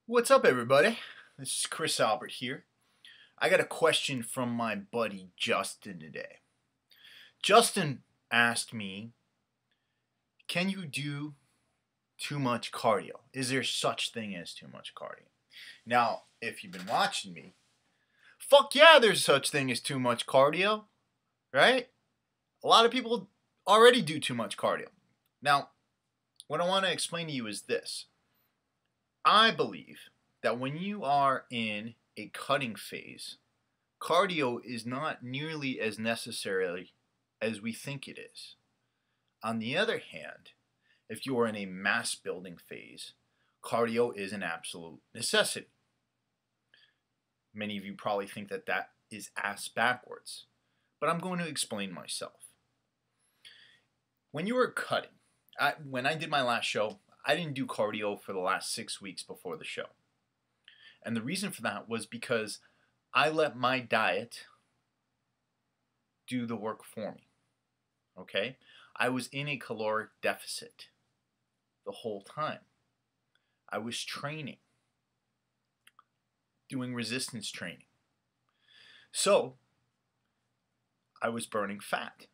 What's up, everybody? This is Chris Albert here. I got a question from my buddy Justin today. Justin asked me, can you do too much cardio? Is there such thing as too much cardio? Now, if you've been watching me, fuck yeah, there's such thing as too much cardio, right? A lot of people already do too much cardio. Now, what I want to explain to you is this. I believe that when you are in a cutting phase, cardio is not nearly as necessary as we think it is. On the other hand, if you are in a mass building phase, cardio is an absolute necessity. Many of you probably think that that is ass backwards, but I'm going to explain myself. When you are cutting, when I did my last show, I didn't do cardio for the last 6 weeks before the show. And the reason for that was because I let my diet do the work for me. Okay? I was in a caloric deficit the whole time. I was training, doing resistance training. So, I was burning fat.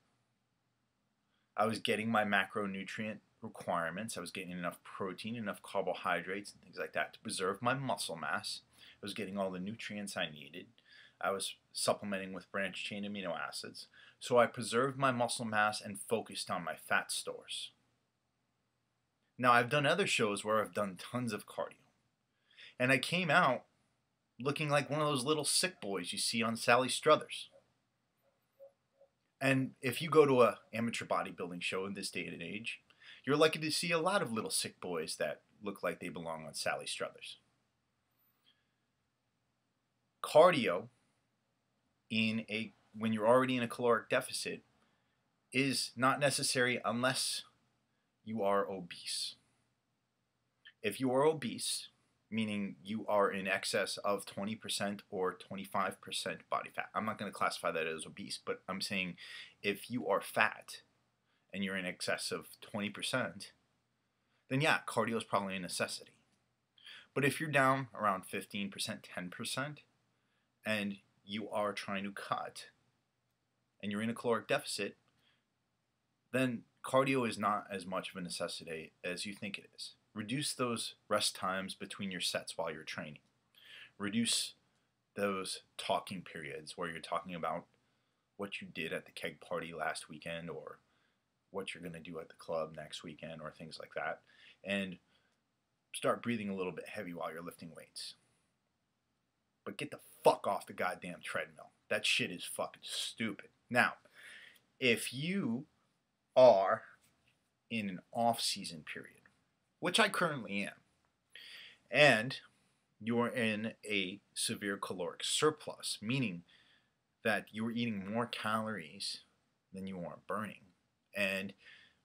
I was getting my macronutrient requirements. I was getting enough protein, enough carbohydrates, and things like that to preserve my muscle mass. I was getting all the nutrients I needed. I was supplementing with branched chain amino acids. So I preserved my muscle mass and focused on my fat stores. Now, I've done other shows where I've done tons of cardio. And I came out looking like one of those little sick boys you see on Sally Struthers. And if you go to an amateur bodybuilding show in this day and age, you're likely to see a lot of little sick boys that look like they belong on Sally Struthers. Cardio when you're already in a caloric deficit is not necessary unless you are obese. If you are obese, meaning you are in excess of 20% or 25% body fat. I'm not going to classify that as obese, but I'm saying if you are fat and you're in excess of 20%, then yeah, cardio is probably a necessity. But if you're down around 15%, 10%, and you are trying to cut, and you're in a caloric deficit, then cardio is not as much of a necessity as you think it is. Reduce those rest times between your sets while you're training. Reduce those talking periods where you're talking about what you did at the keg party last weekend or what you're going to do at the club next weekend or things like that. And start breathing a little bit heavy while you're lifting weights. But get the fuck off the goddamn treadmill. That shit is fucking stupid. Now, if you are in an off-season period, which I currently am, and you're in a severe caloric surplus, meaning that you are eating more calories than you are burning, and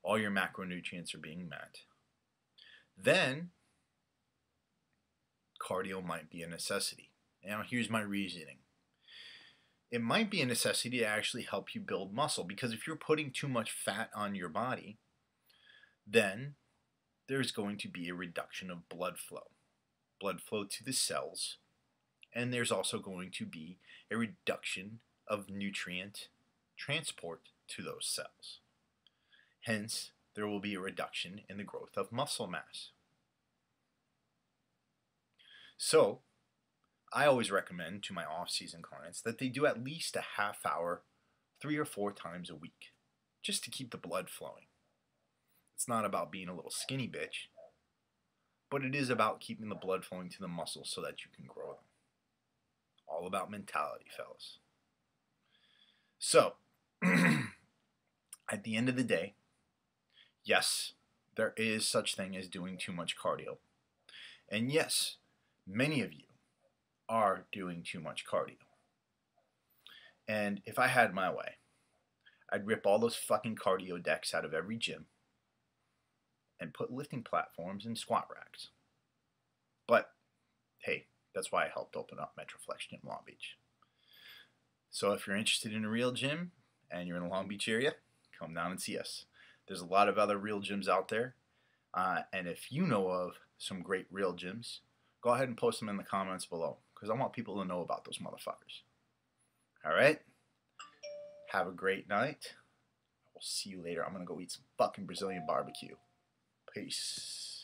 all your macronutrients are being met, then cardio might be a necessity. Now, here's my reasoning. It might be a necessity to actually help you build muscle, because if you're putting too much fat on your body, then there's going to be a reduction of blood flow to the cells, and there's also going to be a reduction of nutrient transport to those cells. Hence, there will be a reduction in the growth of muscle mass. So, I always recommend to my off-season clients that they do at least a half hour 3 or 4 times a week, just to keep the blood flowing. It's not about being a little skinny bitch, but it is about keeping the blood flowing to the muscles so that you can grow them. All about mentality, fellas. So, at the end of the day, yes, there is such thing as doing too much cardio. And yes, many of you are doing too much cardio. And if I had my way, I'd rip all those fucking cardio decks out of every gym and put lifting platforms and squat racks. But, hey, that's why I helped open up Metroflex Gym Long Beach. So if you're interested in a real gym and you're in the Long Beach area, come down and see us. There's a lot of other real gyms out there. And if you know of some great real gyms, go ahead and post them in the comments below because I want people to know about those motherfuckers. All right? Have a great night. I will see you later. I'm going to go eat some fucking Brazilian barbecue. Peace.